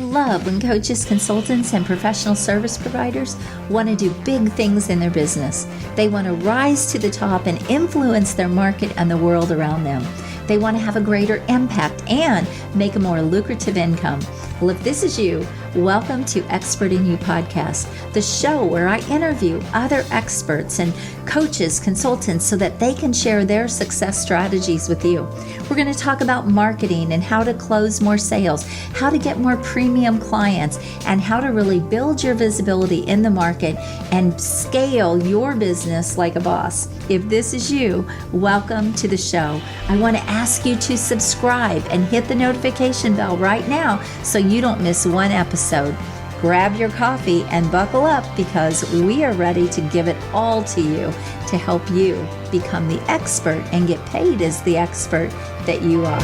love when coaches, consultants, and professional service providers want to do big things in their business. They want to rise to the top and influence their market and the world around them. They want to have a greater impact and make a more lucrative income. Well, if this is you, welcome to Expert in You podcast, the show where I interview other experts and coaches, consultants, so that they can share their success strategies with you. We're going to talk about marketing and how to close more sales, how to get more premium clients, and how to really build your visibility in the market and scale your business like a boss. If this is you, welcome to the show. I want to ask you to subscribe and hit the notification bell right now so you don't miss one episode. Grab your coffee and buckle up because we are ready to give it all to you to help you become the expert and get paid as the expert that you are.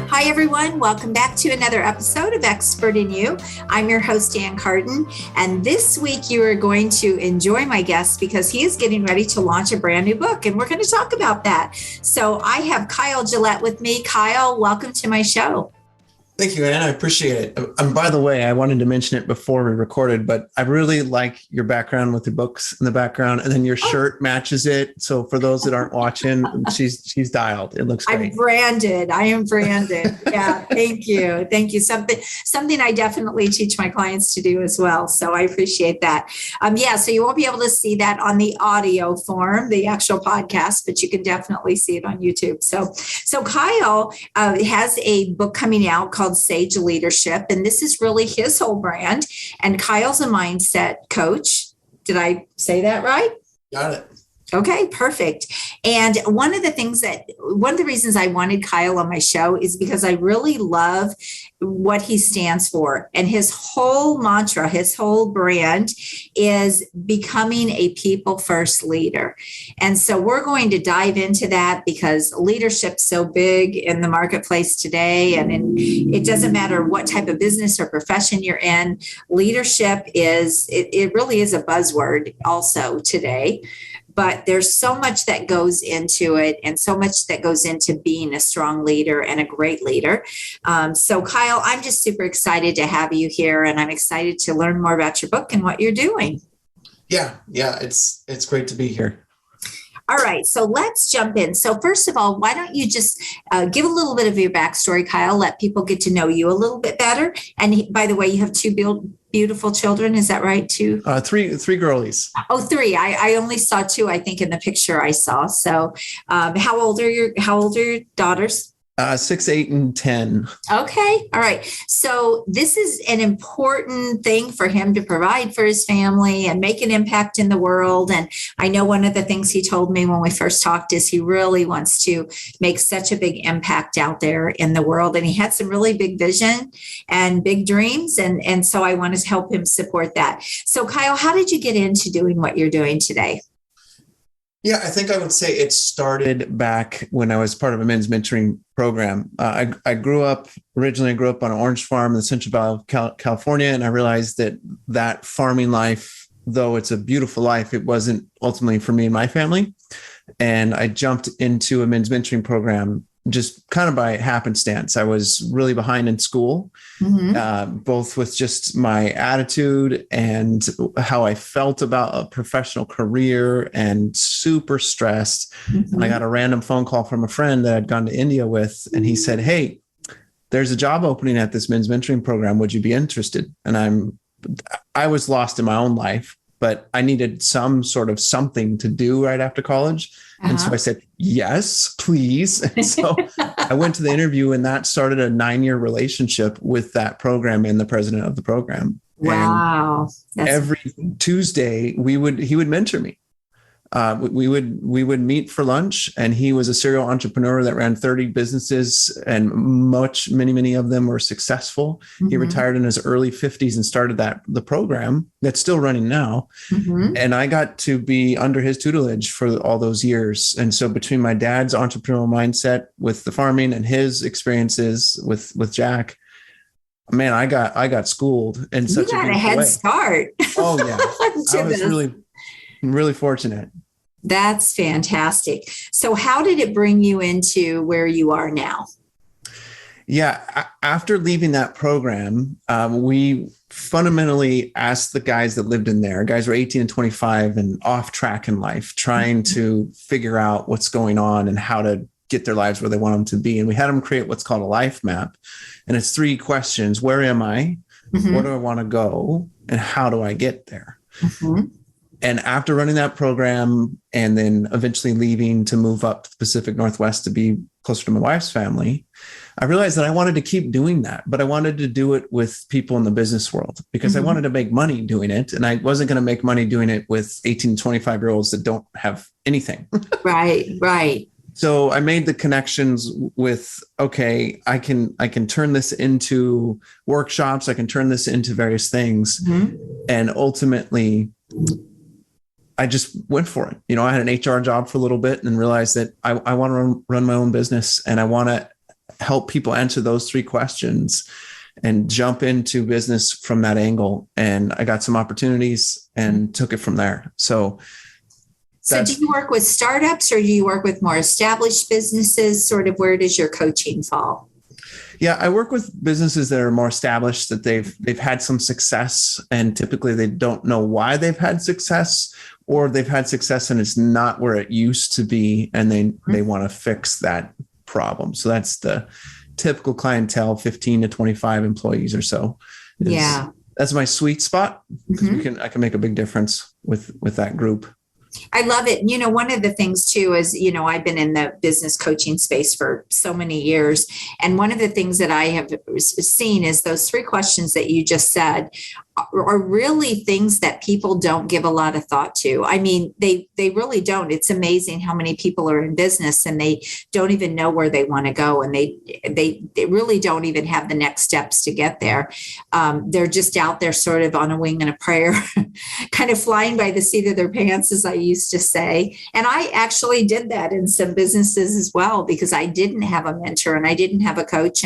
Hi, everyone. Welcome back to another episode of Expert in You. I'm your host, Ann Carden, and this week you are going to enjoy my guest because he is getting ready to launch a brand new book, and we're going to talk about that. So I have Kyle Gillette with me. Kyle, welcome to my show. Thank you, Ann. I appreciate it. And by the way, I wanted to mention it before we recorded, but I really like your background with the books in the background, and then your shirt matches it. So for those that aren't watching, she's dialed. It looks great. I am branded. Yeah. Thank you. Thank you. Something I definitely teach my clients to do as well. So I appreciate that. So you won't be able to see that on the audio form, the actual podcast, but you can definitely see it on YouTube. So Kyle has a book coming out called Sage Leadership. And this is really his whole brand. And Kyle's a mindset coach. Did I say that right? Got it. Okay, perfect. And one of the reasons I wanted Kyle on my show is because I really love what he stands for. And his whole mantra, his whole brand is becoming a people first leader. And so we're going to dive into that because leadership's so big in the marketplace today. And it doesn't matter what type of business or profession you're in, leadership it really is a buzzword also today. But there's so much that goes into it and so much that goes into being a strong leader and a great leader. So Kyle, I'm just super excited to have you here, and I'm excited to learn more about your book and what you're doing. Yeah, it's great to be here. All right, so let's jump in. So first of all, why don't you just give a little bit of your backstory, Kyle, let people get to know you a little bit better. And by the way, you have two beautiful children. Is that right? Two? Three girlies. Oh, three. I only saw two, I think, in the picture I saw. So how old are your daughters? 6, 8, and 10. Okay. All right. So this is an important thing for him to provide for his family and make an impact in the world. And I know one of the things he told me when we first talked is he really wants to make such a big impact out there in the world. And he had some really big vision and big dreams. And so I wanted to help him support that. So Kyle, how did you get into doing what you're doing today? Yeah, I think I would say it started back when I was part of a men's mentoring program. I grew up on an orange farm in the Central Valley of California, and I realized that farming life, though it's a beautiful life, it wasn't ultimately for me and my family. And I jumped into a men's mentoring program just kind of by happenstance. I was really behind in school, both with just my attitude and how I felt about a professional career, and super stressed. And I got a random phone call from a friend that I'd gone to India with. And he said, "Hey, there's a job opening at this men's mentoring program. Would you be interested?" And I was lost in my own life, but I needed some sort of something to do right after college. And so I said, "Yes, please." And so I went to the interview, and that started a 9-year relationship with that program and the president of the program. Wow. Every Tuesday he would mentor me. We would meet for lunch, and he was a serial entrepreneur that ran 30 businesses, and many of them were successful. He retired in his early 50s and started the program that's still running now. And I got to be under his tutelage for all those years. And so between my dad's entrepreneurial mindset with the farming and his experiences with Jack, man, I got schooled in such a beautiful way. You got a head start. Oh yeah. I was really fortunate. That's fantastic. So how did it bring you into where you are now? Yeah. After leaving that program, we fundamentally asked the guys that lived in there, guys were 18 and 25 and off track in life, trying to figure out what's going on and how to get their lives where they want them to be. And we had them create what's called a life map. And it's 3 questions. Where am I? Where do I want to go? And how do I get there? And after running that program and then eventually leaving to move up to the Pacific Northwest to be closer to my wife's family, I realized that I wanted to keep doing that, but I wanted to do it with people in the business world because I wanted to make money doing it. And I wasn't going to make money doing it with 18 to 25-year-olds that don't have anything. Right. So I made the connections with, okay, I can turn this into workshops. I can turn this into various things. And ultimately, I just went for it. I had an HR job for a little bit and realized that I want to run my own business and I want to help people answer those 3 questions and jump into business from that angle. And I got some opportunities and took it from there. So do you work with startups or do you work with more established businesses? Sort of where does your coaching fall? Yeah, I work with businesses that are more established, that they've had some success, and typically they don't know why they've had success, or they've had success and it's not where it used to be, and they want to fix that problem. So that's the typical clientele, 15 to 25 employees or so. That's my sweet spot because I can make a big difference with that group. I love it. One of the things too is, I've been in the business coaching space for so many years. And one of the things that I have seen is those 3 questions that you just said are really things that people don't give a lot of thought to. I mean, they really don't. It's amazing how many people are in business and they don't even know where they want to go. And they really don't even have the next steps to get there. They're just out there sort of on a wing and a prayer, kind of flying by the seat of their pants, as I used to say. And I actually did that in some businesses as well, because I didn't have a mentor and I didn't have a coach.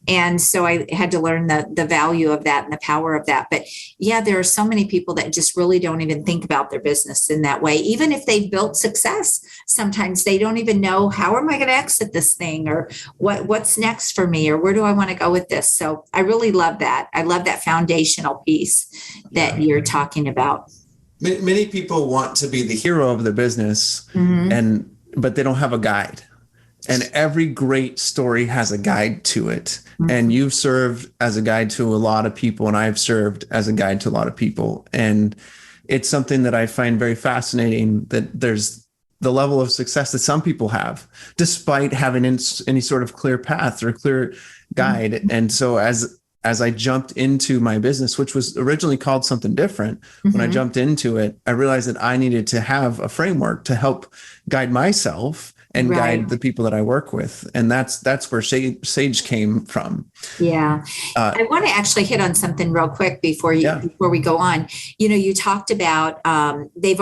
And so I had to learn the value of that and the power of that. But yeah, there are so many people that just really don't even think about their business in that way. Even if they've built success, sometimes they don't even know, how am I going to exit this thing, or what's next for me, or where do I want to go with this? So I really love that. I love that foundational piece that you're talking about. Many people want to be the hero of their business, but they don't have a guide. And every great story has a guide to it. And you've served as a guide to a lot of people, and I've served as a guide to a lot of people. And it's something that I find very fascinating, that there's the level of success that some people have, despite having any sort of clear path or clear guide. And so as I jumped into my business, which was originally called something different, when I jumped into it, I realized that I needed to have a framework to help guide myself and guide the people that I work with. And that's where Sage came from. Yeah. I want to actually hit on something real quick before we go on. You talked about they've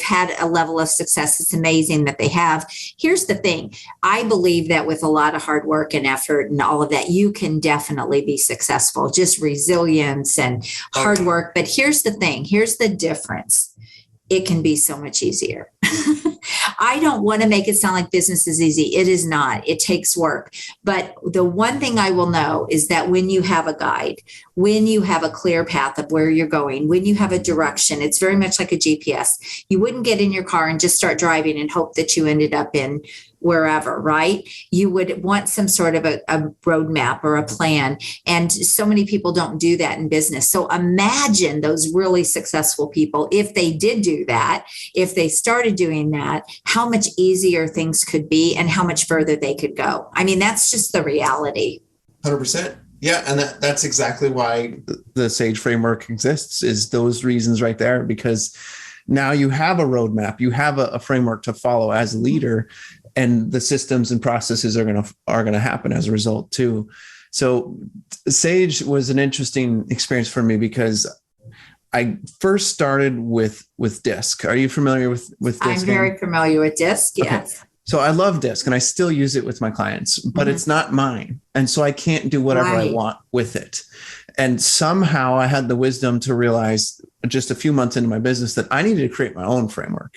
had a level of success. It's amazing that they have. Here's the thing. I believe that with a lot of hard work and effort and all of that, you can definitely be successful, just resilience and hard work. But here's the thing. Here's the difference. It can be so much easier. I don't want to make it sound like business is easy. It is not. It takes work. But the one thing I will know is that when you have a guide, when you have a clear path of where you're going, when you have a direction, it's very much like a GPS. You wouldn't get in your car and just start driving and hope that you ended up in wherever, right? You would want some sort of a roadmap or a plan. And so many people don't do that in business. So imagine those really successful people, if they did do that, if they started doing that, how much easier things could be and how much further they could go. I mean, that's just the reality. 100%. Yeah. And that's exactly why the Sage framework exists, is those reasons right there, because now you have a roadmap, you have a framework to follow as a leader, and the systems and processes are going to happen as a result too. So Sage was an interesting experience for me because I first started with DISC. Are you familiar with DISC? I'm very familiar with DISC. Yes. Okay. So I love DISC and I still use it with my clients, but it's not mine. And so I can't do whatever I want with it. And somehow I had the wisdom to realize just a few months into my business that I needed to create my own framework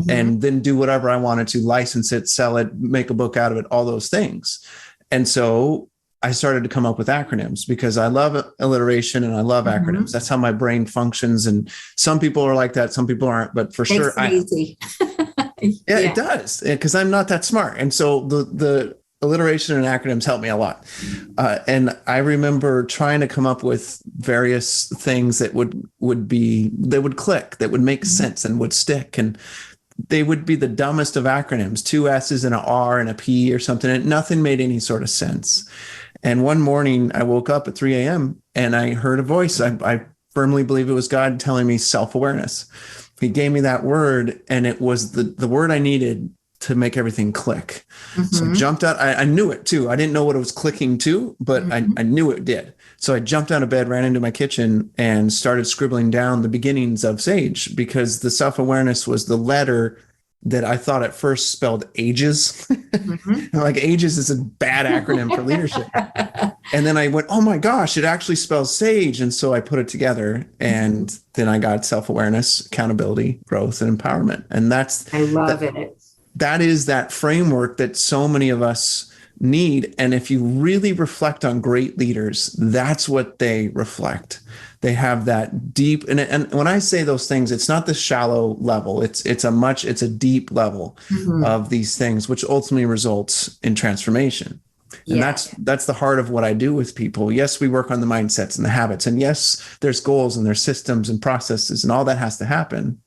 and then do whatever I wanted to, license it, sell it, make a book out of it, all those things. And so I started to come up with acronyms because I love alliteration and I love acronyms. That's how my brain functions. And some people are like that. Some people aren't, but for sure, easy. Yeah, it does, because I'm not that smart. And so the alliteration and acronyms help me a lot. And I remember trying to come up with various things that would click, that would make sense and would stick. And they would be the dumbest of acronyms, 2 S's and an R and a P or something. And nothing made any sort of sense. And one morning I woke up at 3 a.m. and I heard a voice. I firmly believe it was God telling me self-awareness. He gave me that word, and it was the word I needed to make everything click. So I jumped out. I knew it too. I didn't know what it was clicking to, but I knew it did. So I jumped out of bed, ran into my kitchen, and started scribbling down the beginnings of SAGE, because the self-awareness was the letter that I thought at first spelled ages. Like, ages is a bad acronym for leadership. And then I went, oh my gosh, it actually spells SAGE. And so I put it together, and then I got self-awareness, accountability, growth, and empowerment. And I love it. That is that framework that so many of us need. And if you really reflect on great leaders, that's what they reflect. They have that deep, and when I say those things, it's not the shallow level. It's a deep level of these things, which ultimately results in transformation. And that's the heart of what I do with people. Yes, we work on the mindsets and the habits, and yes, there's goals and there's systems and processes, and all that has to happen.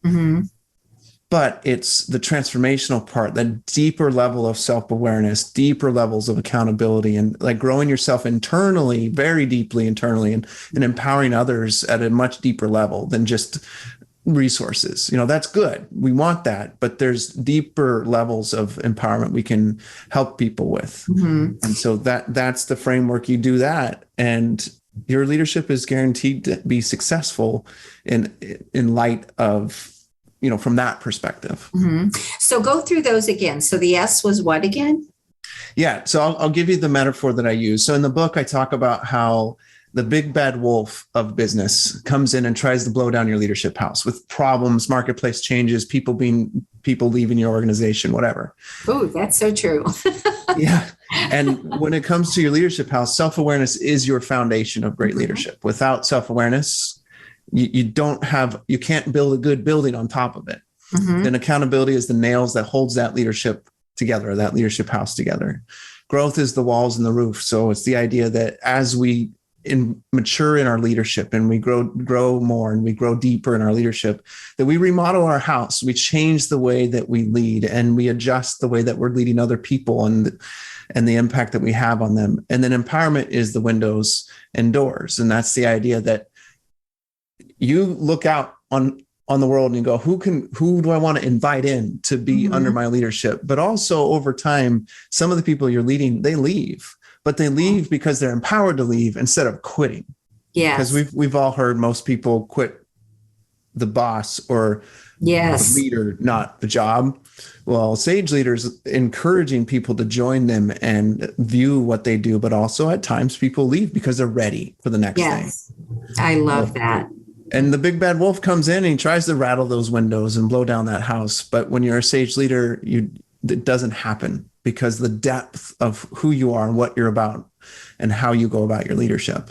But it's the transformational part, the deeper level of self-awareness, deeper levels of accountability, and like growing yourself internally, very deeply internally, and empowering others at a much deeper level than just resources. That's good. We want that, but there's deeper levels of empowerment we can help people with. And so that's the framework. You do that, and your leadership is guaranteed to be successful in light of, from that perspective. So go through those again. So the S was what again? Yeah. So I'll give you the metaphor that I use. So in the book, I talk about how the big bad wolf of business comes in and tries to blow down your leadership house with problems, marketplace changes, people leaving your organization, whatever. Oh, that's so true. Yeah. And when it comes to your leadership house, self-awareness is your foundation of great leadership. Without self-awareness, you can't build a good building on top of it. And accountability is the nails that holds that leadership together, that leadership house together. Growth is the walls and the roof. So it's the idea that as we mature in our leadership, and we grow more, and we grow deeper in our leadership, that we remodel our house, we change the way that we lead, and we adjust the way that we're leading other people, and the impact that we have on them. And then empowerment is the windows and doors. And that's the idea that you look out on the world and you go, who do I want to invite in to be under my leadership? But also over time, some of the people you're leading, they leave, but they leave because they're empowered to leave instead of quitting. Yeah. Because we've all heard most people quit the boss or the leader, not the job. Well, SAGE leaders encouraging people to join them and view what they do, but also at times people leave because they're ready for the next thing. I love that. And the big bad wolf comes in and he tries to rattle those windows and blow down that house. But when you're a SAGE leader, it doesn't happen, because the depth of who you are and what you're about and how you go about your leadership.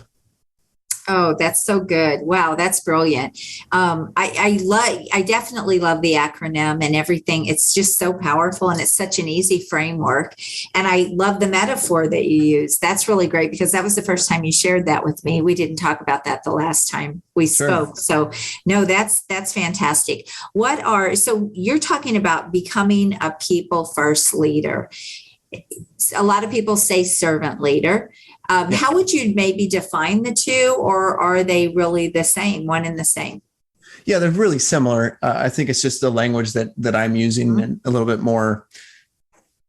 Oh, that's so good. Wow, that's brilliant. I definitely love the acronym and everything. It's just so powerful, and it's such an easy framework. And I love the metaphor that you use. That's really great, because that was the first time you shared that with me. We didn't talk about that the last time we spoke. So no, that's fantastic. So you're talking about becoming a people first leader. A lot of people say servant leader. How would you maybe define the two, or are they really the same, one and the same? Yeah, they're really similar. I think it's just the language that I'm using, and a little bit more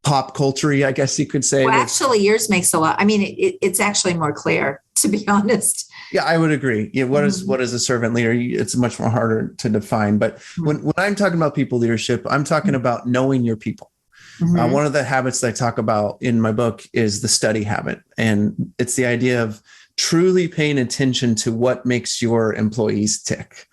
pop culture-y, I guess you could say. Well, actually, yours makes a lot. I mean, it's actually more clear, to be honest. Yeah, I would agree. Yeah, what is a servant leader? It's much more harder to define. But when I'm talking about people leadership, I'm talking about knowing your people. One of the habits that I talk about in my book is the study habit. And it's the idea of truly paying attention to what makes your employees tick.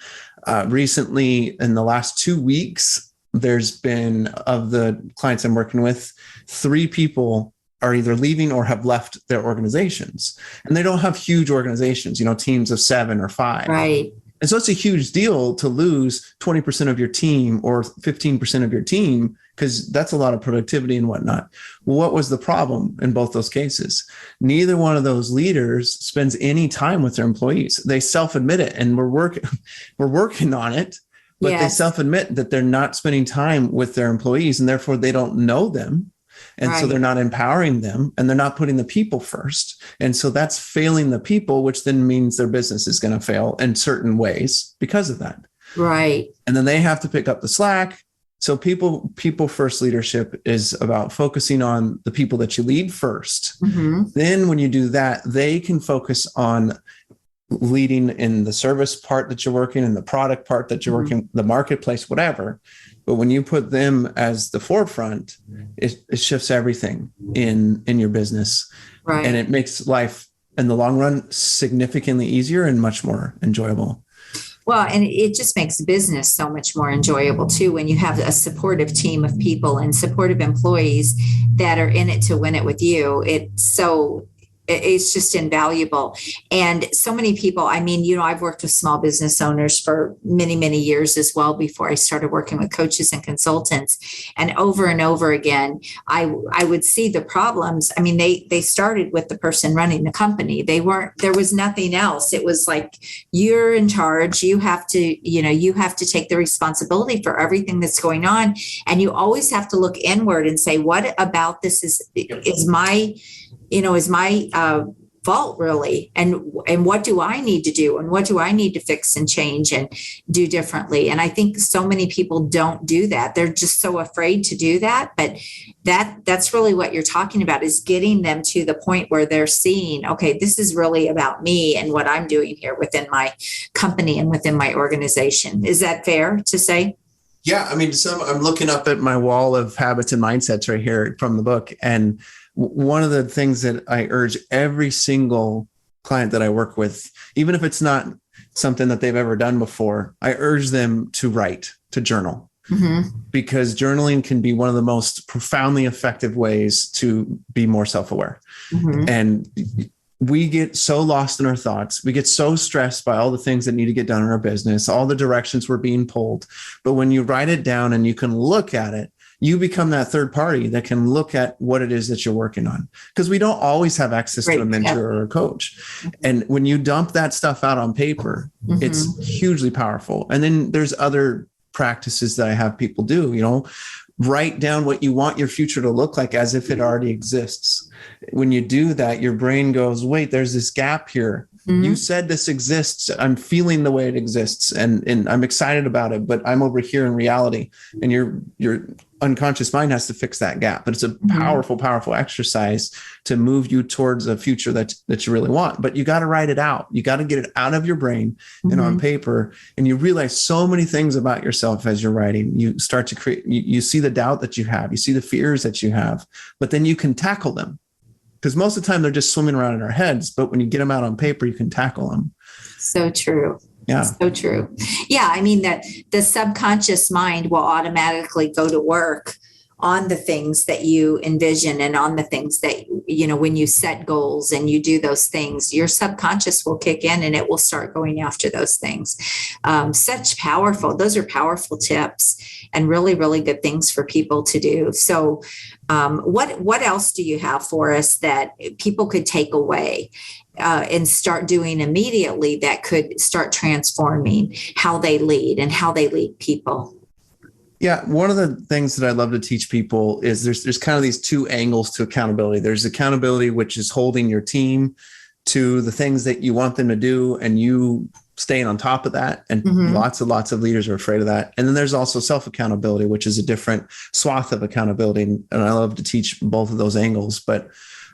Recently, in the last 2 weeks, there's been, of the clients I'm working with, 3 people are either leaving or have left their organizations. And they don't have huge organizations, teams of 7 or 5. Right. And so it's a huge deal to lose 20% of your team or 15% of your team, because that's a lot of productivity and whatnot. Well, what was the problem in both those cases? Neither one of those leaders spends any time with their employees. They self-admit it, and we're working on it, but They self-admit that they're not spending time with their employees, and therefore they don't know them. And so they're not empowering them, and they're not putting the people first. And so that's failing the people, which then means their business is going to fail in certain ways because of that. Right. And then they have to pick up the slack. So people first leadership is about focusing on the people that you lead first. Mm-hmm. Then when you do that, they can focus on leading in the service part that you're working, in the product part that you're working, the marketplace, whatever. But when you put them as the forefront, it shifts everything in your business. Right. And it makes life in the long run significantly easier and much more enjoyable. Well, and it just makes business so much more enjoyable too, when you have a supportive team of people and supportive employees that are in it to win it with you. It's just invaluable. And so many people, I've worked with small business owners for many, many years as well before I started working with coaches and consultants. And over again, I would see the problems. They started with the person running the company. There was nothing else. It was like, you're in charge. You have to take the responsibility for everything that's going on. And you always have to look inward and say, what about this is my fault really? And what do I need to do? And what do I need to fix and change and do differently? And I think so many people don't do that. They're just so afraid to do that. But that's really what you're talking about, is getting them to the point where they're seeing, okay, this is really about me and what I'm doing here within my company and within my organization. Is that fair to say? Yeah. I'm looking up at my wall of habits and mindsets right here from the book. And one of the things that I urge every single client that I work with, even if it's not something that they've ever done before, I urge them to write, to journal, because journaling can be one of the most profoundly effective ways to be more self-aware. And we get so lost in our thoughts. We get so stressed by all the things that need to get done in our business, all the directions we're being pulled. But when you write it down and you can look at it, you become that third party that can look at what it is that you're working on, because we don't always have access to a mentor or a coach. And when you dump that stuff out on paper, it's hugely powerful. And then there's other practices that I have people do, write down what you want your future to look like as if it already exists. When you do that, your brain goes, wait, there's this gap here. You said this exists. I'm feeling the way it exists, and I'm excited about it, but I'm over here in reality. And your unconscious mind has to fix that gap. But it's a powerful, powerful exercise to move you towards a future that you really want. But you got to write it out. You got to get it out of your brain and on paper. And you realize so many things about yourself as you're writing. You start to create, you see the doubt that you have, you see the fears that you have, but then you can tackle them. Because most of the time they're just swimming around in our heads. But when you get them out on paper, you can tackle them. So true. Yeah. So true. Yeah. That the subconscious mind will automatically go to work on the things that you envision and on the things that, when you set goals and you do those things, your subconscious will kick in and it will start going after those things. Those are powerful tips and really, really good things for people to do. So what else do you have for us that people could take away and start doing immediately that could start transforming how they lead and how they lead people? Yeah. One of the things that I love to teach people is there's kind of these two angles to accountability. There's accountability, which is holding your team to the things that you want them to do and you staying on top of that. And lots of leaders are afraid of that. And then there's also self-accountability, which is a different swath of accountability. And I love to teach both of those angles. But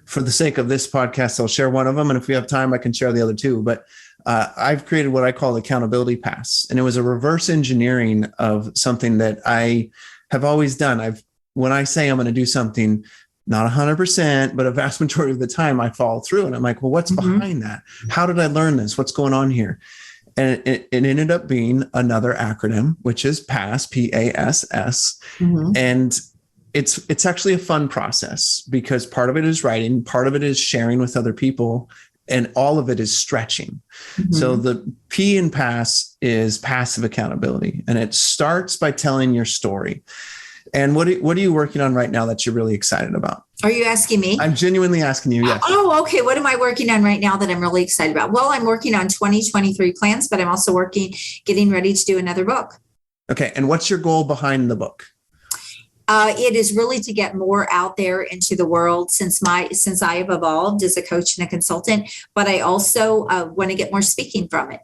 for the sake of this podcast, I'll share one of them. And if we have time, I can share the other two. But I've created what I call the accountability pass. And it was a reverse engineering of something that I have always done. When I say I'm going to do something, not 100%, but a vast majority of the time I follow through. And I'm like, well, what's behind that? How did I learn this? What's going on here? And it ended up being another acronym, which is PASS, PASS. And it's actually a fun process because part of it is writing, part of it is sharing with other people, and all of it is stretching. Mm-hmm. So the P in PASS is passive accountability, and it starts by telling your story. And what are you working on right now that you're really excited about? Are you asking me? I'm genuinely asking you, yes. Oh, okay. What am I working on right now that I'm really excited about? Well, I'm working on 2023 plans, but I'm also getting ready to do another book. Okay. And what's your goal behind the book? It is really to get more out there into the world since I have evolved as a coach and a consultant, but I also want to get more speaking from it.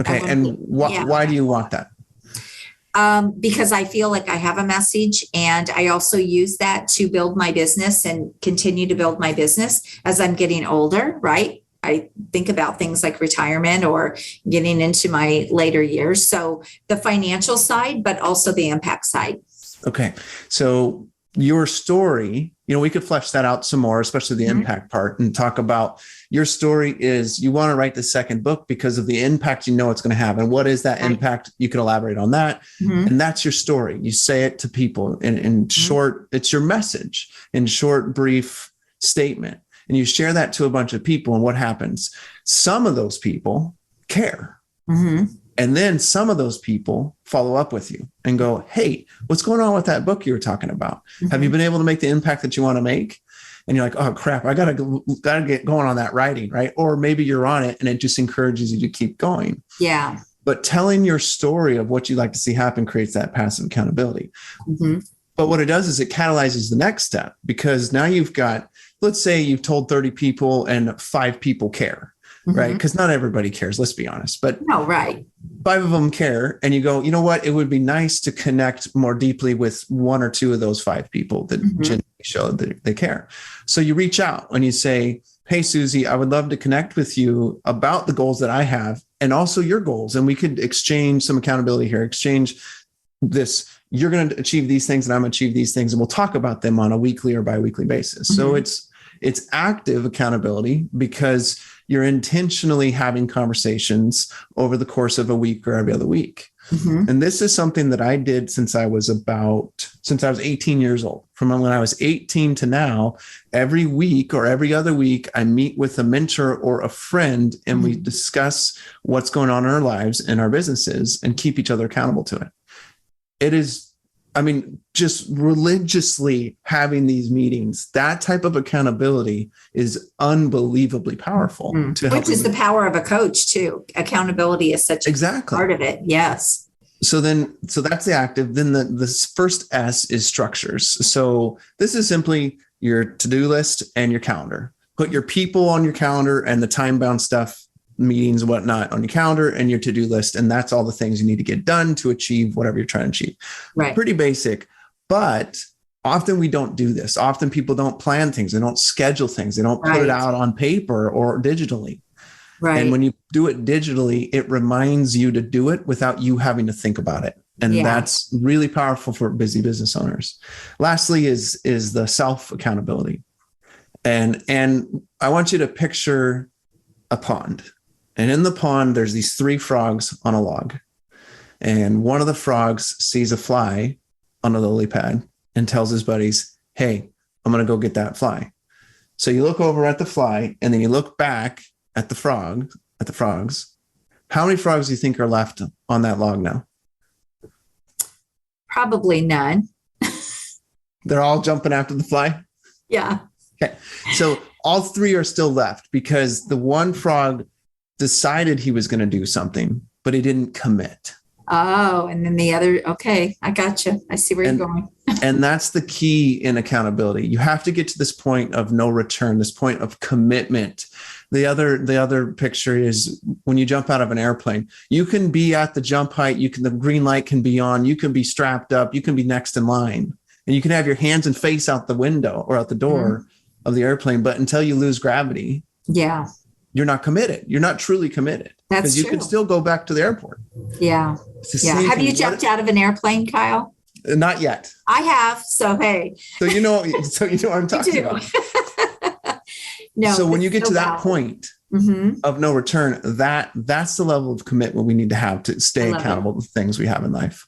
Okay. And why do you want that? Because I feel like I have a message, and I also use that to build my business and continue to build my business as I'm getting older, right? I think about things like retirement or getting into my later years. So the financial side, but also the impact side. Okay. So your story, we could flesh that out some more, especially the impact part, and talk about your story is you want to write the second book because of the impact it's going to have. And what is that impact? You can elaborate on that. And that's your story. You say it to people in short, it's your message in short, brief statement. And you share that to a bunch of people. And what happens? Some of those people care. And then some of those people follow up with you and go, hey, what's going on with that book you were talking about? Have you been able to make the impact that you want to make? And you're like, oh, crap, I got to get going on that writing, right? Or maybe you're on it and it just encourages you to keep going. Yeah. But telling your story of what you'd like to see happen creates that passive accountability. But what it does is it catalyzes the next step, because now you've got, let's say you've told 30 people and 5 people care. Right. Because not everybody cares. Let's be honest. But no, right. 5 of them care. And you go, you know what? It would be nice to connect more deeply with 1 or 2 of those 5 people that genuinely show that they care. So you reach out and you say, hey, Susie, I would love to connect with you about the goals that I have and also your goals. And we could exchange some accountability here, exchange this. You're going to achieve these things and I'm going to achieve these things. And we'll talk about them on a weekly or biweekly basis. So it's active accountability because you're intentionally having conversations over the course of a week or every other week. And this is something that I did since I was 18 years old. From when I was 18 to now, every week or every other week, I meet with a mentor or a friend and we discuss what's going on in our lives and our businesses and keep each other accountable to it. It is, just religiously having these meetings, that type of accountability is unbelievably powerful. Which is the power of a coach too. Accountability is such a part of it. Yes. So that's the active. Then the first S is structures. So this is simply your to-do list and your calendar. Put your people on your calendar and the time-bound stuff, meetings, whatnot, on your calendar and your to-do list. And that's all the things you need to get done to achieve whatever you're trying to achieve. Right. Pretty basic, but often we don't do this. Often people don't plan things. They don't schedule things. They don't put it out on paper or digitally. Right. And when you do it digitally, it reminds you to do it without you having to think about it. And that's really powerful for busy business owners. Lastly is the self accountability. And I want you to picture a pond. And in the pond, there's these 3 frogs on a log. And one of the frogs sees a fly on a lily pad and tells his buddies, hey, I'm going to go get that fly. So you look over at the fly and then you look back at the frogs. How many frogs do you think are left on that log now? Probably none. They're all jumping after the fly? Yeah. Okay. So all 3 are still left because the one frog decided he was going to do something, but he didn't commit. Oh, and then the other, okay, I gotcha. I see where you're going. And that's the key in accountability. You have to get to this point of no return, this point of commitment. The other picture is when you jump out of an airplane, you can be at the jump height, the green light can be on, you can be strapped up, you can be next in line, and you can have your hands and face out the window or out the door of the airplane. But until you lose gravity, you're not committed. You're not truly committed. That's true. You can still go back to the airport. Yeah. Have you jumped out of an airplane, Kyle? Not yet. I have. So, hey. So you know what I'm talking about. No. So when you get to that point of no return, that's the level of commitment we need to have to stay accountable to things we have in life.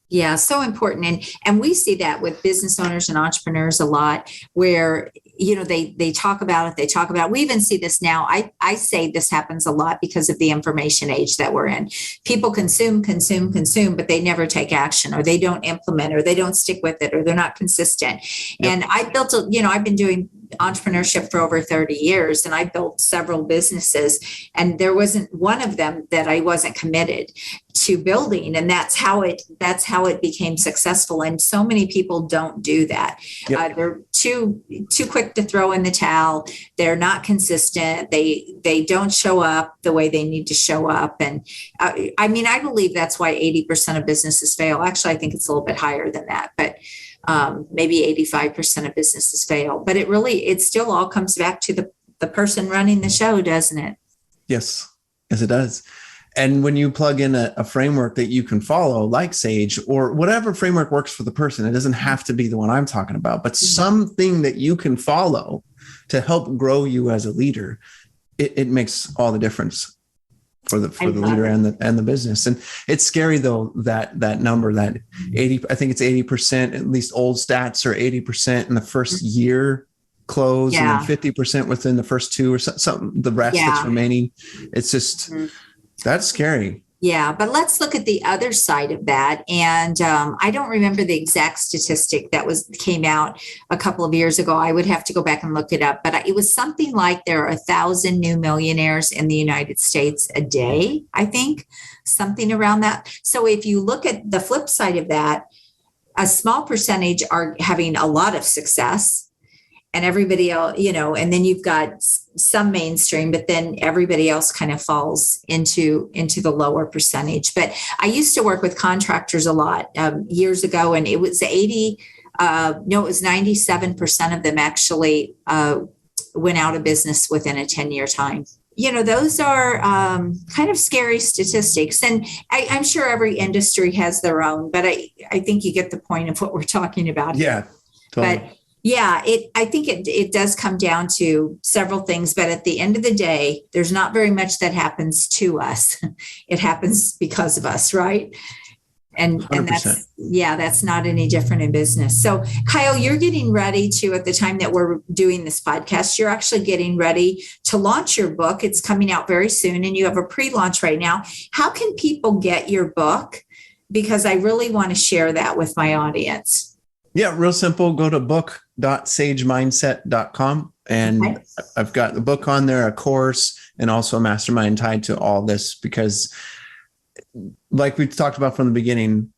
Yeah, so important. And we see that with business owners and entrepreneurs a lot where, they talk about it, we even see this now. I say this happens a lot because of the information age that we're in. People consume, but they never take action, or they don't implement, or they don't stick with it, or they're not consistent. Yep. And I've been doing entrepreneurship for over 30 years, and I built several businesses, and there wasn't one of them that I wasn't committed to building. And that's how it became successful. And so many people don't do that. Yep. They're too quick to throw in the towel. They're not consistent. They don't show up the way they need to show up. And I believe that's why 80% of businesses fail. Actually, I think it's a little bit higher than that, but maybe 85% of businesses fail. But it still all comes back to the person running the show, doesn't it? Yes, it does. And when you plug in a framework that you can follow, like SAGE or whatever framework works for the person, it doesn't have to be the one I'm talking about, but something that you can follow to help grow you as a leader, it makes all the difference for the leader and the business. And it's scary though, that number, that 80, I think it's 80%, at least old stats are 80% in the first year close, and then 50% within the first two, or something, the rest that's remaining. It's just, that's scary. Yeah, but let's look at the other side of that. And I don't remember the exact statistic that came out a couple of years ago. I would have to go back and look it up. But it was something like there are 1,000 new millionaires in the United States a day, I think, something around that. So if you look at the flip side of that, a small percentage are having a lot of success. And everybody else, and then you've got some mainstream, but then everybody else kind of falls into the lower percentage. But I used to work with contractors a lot years ago, and it was 97% of them actually went out of business within a 10-year time. Those are kind of scary statistics. And I'm sure every industry has their own, but I think you get the point of what we're talking about. Yeah, totally. But I think it does come down to several things, but at the end of the day, there's not very much that happens to us. It happens because of us, right? And that's not any different in business. So Kyle, you're getting ready to, at the time that we're doing this podcast, you're actually getting ready to launch your book. It's coming out very soon, and you have a pre-launch right now. How can people get your book? Because I really want to share that with my audience. Yeah, real simple. Go to book.sagemindset.com. And I've got the book on there, a course, and also a mastermind tied to all this, because like we talked about from the beginning,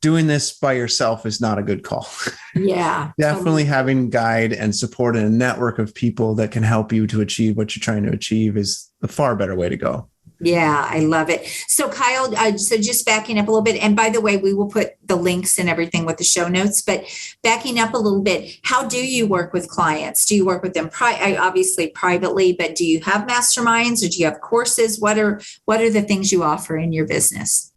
doing this by yourself is not a good call. Yeah. Definitely having guide and support and a network of people that can help you to achieve what you're trying to achieve is a far better way to go. Yeah, I love it. So Kyle, so just backing up a little bit, and by the way, we will put the links and everything with the show notes, but backing up a little bit, how do you work with clients? Do you work with them obviously privately, but do you have masterminds, or do you have courses? What are the things you offer in your business?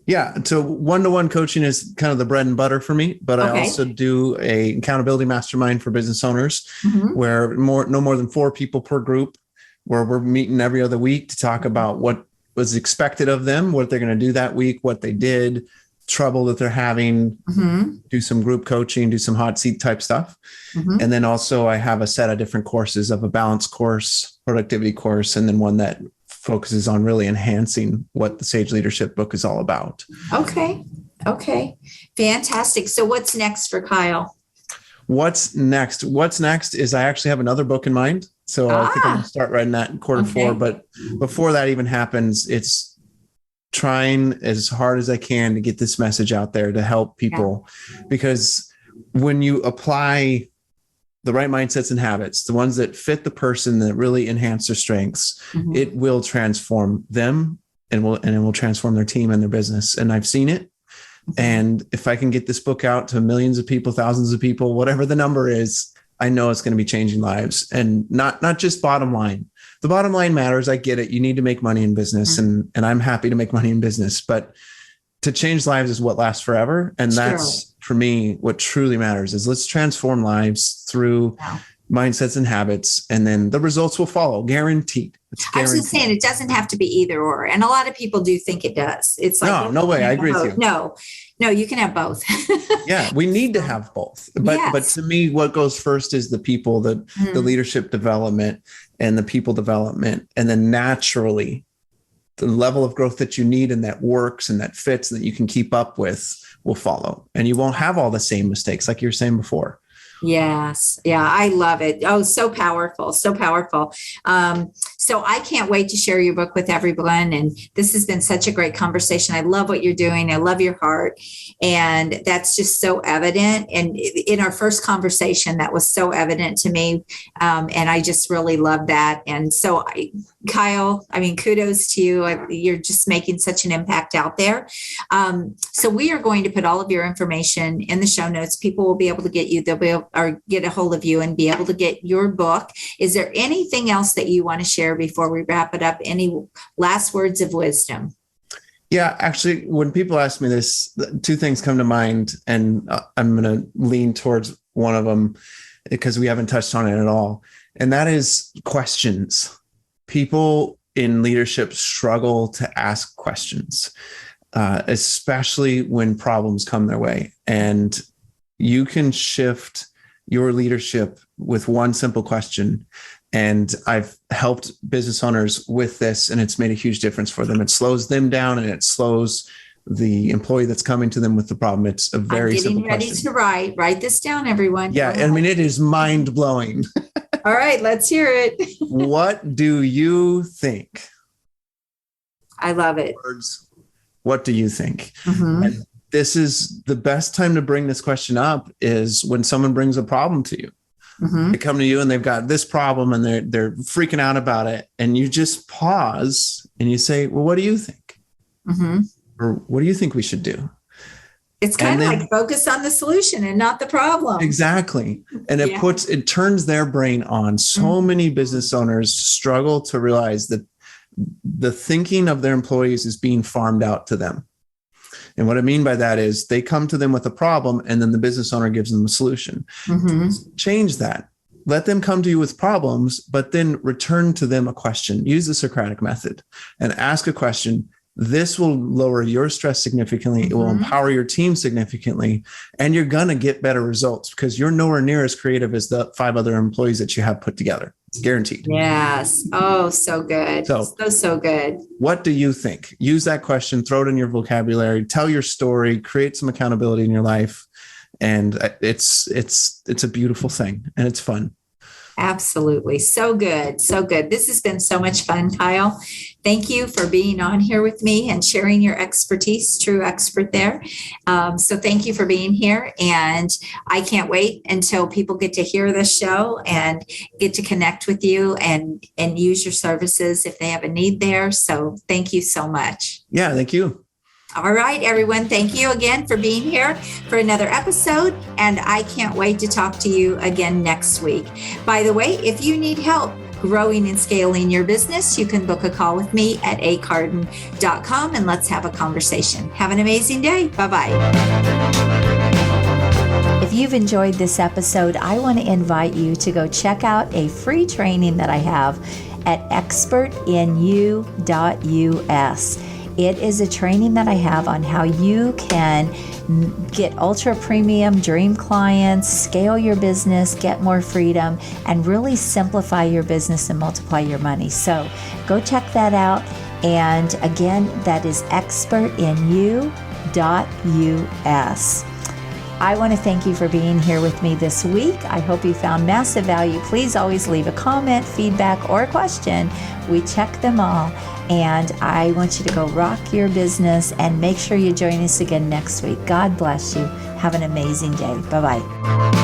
Yeah, so one-to-one coaching is kind of the bread and butter for me, but I also do a accountability mastermind for business owners, where no more than 4 people per group, where we're meeting every other week to talk about what was expected of them, what they're going to do that week, what they did, trouble that they're having, do some group coaching, do some hot seat type stuff. And then also I have a set of different courses, of a balance course, productivity course, and then one that focuses on really enhancing what the Sage Leadership book is all about. Okay. Fantastic. So what's next for Kyle? What's next is I actually have another book in mind. So I think I'm going to start writing that in Q4. But before that even happens, it's trying as hard as I can to get this message out there to help people. Because when you apply the right mindsets and habits, the ones that fit the person, that really enhance their strengths, it will transform them and it will transform their team and their business. And I've seen it. And if I can get this book out to millions of people, thousands of people, whatever the number is, I know it's going to be changing lives, and not just bottom line. The bottom line matters. I get it. You need to make money in business, and I'm happy to make money in business, but to change lives is what lasts forever. And that's for me, what truly matters is let's transform lives through mindsets and habits, and then the results will follow, guaranteed. It's I was guaranteed. just saying it doesn't have to be either or. And a lot of people do think it does. It's like, No way. I agree with you. No, you can have both. Yeah, we need to have both. But to me, what goes first is the people, the leadership development and the people development. And then naturally, the level of growth that you need and that works and that fits and that you can keep up with will follow. And you won't have all the same mistakes like you were saying before. Yes. Yeah. I love it. Oh, so powerful. So powerful. So I can't wait to share your book with everyone. And this has been such a great conversation. I love what you're doing. I love your heart. And that's just so evident. And in our first conversation, that was so evident to me. And I just really love that. And so Kyle, kudos to you. You're just making such an impact out there. So we are going to put all of your information in the show notes. People will be able to get you. They'll be able or get a hold of you and be able to get your book. Is there anything else that you want to share before we wrap it up? Any last words of wisdom? Yeah, actually, when people ask me this, two things come to mind, and I'm going to lean towards one of them because we haven't touched on it at all. And that is questions. People in leadership struggle to ask questions, especially when problems come their way. And you can shift your leadership with one simple question. And I've helped business owners with this, and it's made a huge difference for them. It slows them down and it slows the employee that's coming to them with the problem. It's a very simple question. I'm getting ready to write this down, everyone. Yeah. It is mind blowing. All right, let's hear it. What do you think? I love it. What do you think? Mm-hmm. And this is the best time to bring this question up is when someone brings a problem to you. Mm-hmm. They come to you and they've got this problem and they're freaking out about it. And you just pause and you say, well, what do you think? Mm-hmm. Or what do you think we should do? It's kind of like focus on the solution and not the problem. Exactly. And it turns their brain on. So many business owners struggle to realize that the thinking of their employees is being farmed out to them. And what I mean by that is they come to them with a problem and then the business owner gives them a solution. Mm-hmm. Change that. Let them come to you with problems, but then return to them a question. Use the Socratic method and ask a question. This will lower your stress significantly. Mm-hmm. It will empower your team significantly, and you're going to get better results because you're nowhere near as creative as the 5 other employees that you have put together. It's guaranteed. Yes. Oh, so good. So good. What do you think? Use that question, throw it in your vocabulary, tell your story, create some accountability in your life. And it's a beautiful thing and it's fun. Absolutely. So good. So good. This has been so much fun, Kyle. Thank you for being on here with me and sharing your expertise, true expert there. So thank you for being here. And I can't wait until people get to hear this show and get to connect with you and use your services if they have a need there. So thank you so much. Yeah, thank you. All right, everyone. Thank you again for being here for another episode. And I can't wait to talk to you again next week. By the way, if you need help growing and scaling your business, you can book a call with me at acarden.com and let's have a conversation. Have an amazing day. Bye-bye. If you've enjoyed this episode, I want to invite you to go check out a free training that I have at expertinu.us. It is a training that I have on how you can get ultra premium dream clients, scale your business, get more freedom, and really simplify your business and multiply your money. So go check that out. And again, that is expertinu.us. I want to thank you for being here with me this week. I hope you found massive value. Please always leave a comment, feedback, or a question. We check them all. And I want you to go rock your business and make sure you join us again next week. God bless you. Have an amazing day. Bye-bye.